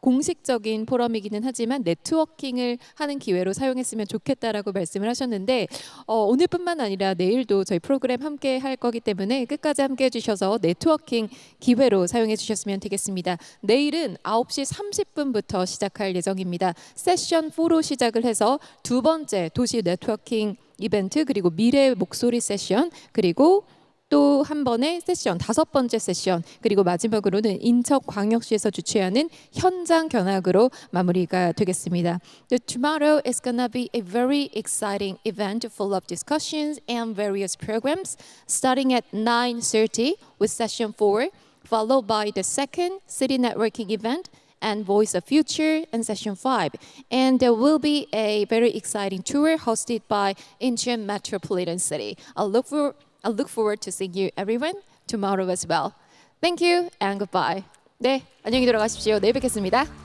공식적인 포럼이기는 하지만 네트워킹을 하는 기회로 사용했으면 좋겠다라고 말씀을 하셨는데 오늘뿐만 아니라 내일도 저희 프로그램 함께 할 거기 때문에 끝까지 함께 해주셔서 네트워킹 기회로 사용해 주셨으면 되겠습니다. 내일은 9시 30분부터 시작할 예정입니다. 세션 4로 시작을 해서 두 번째 도시 네트워킹 이벤트 그리고 미래 목소리 세션 그리고 또 한 번의 세션, 5번째 세션 그리고 마지막으로는 인천광역시에서 주최하는 현장 견학으로 마무리가 되겠습니다. Tomorrow is gonna be a very exciting event full of discussions and various programs starting at 9:30 with session 4 followed by the second city networking event and Voice of Future in session 5. And there will be a very exciting tour hosted by Incheon Metropolitan City. I look forward to seeing you everyone tomorrow as well. Thank you and goodbye. 네, 안녕히 들어가십시오. 내일 뵙겠습니다.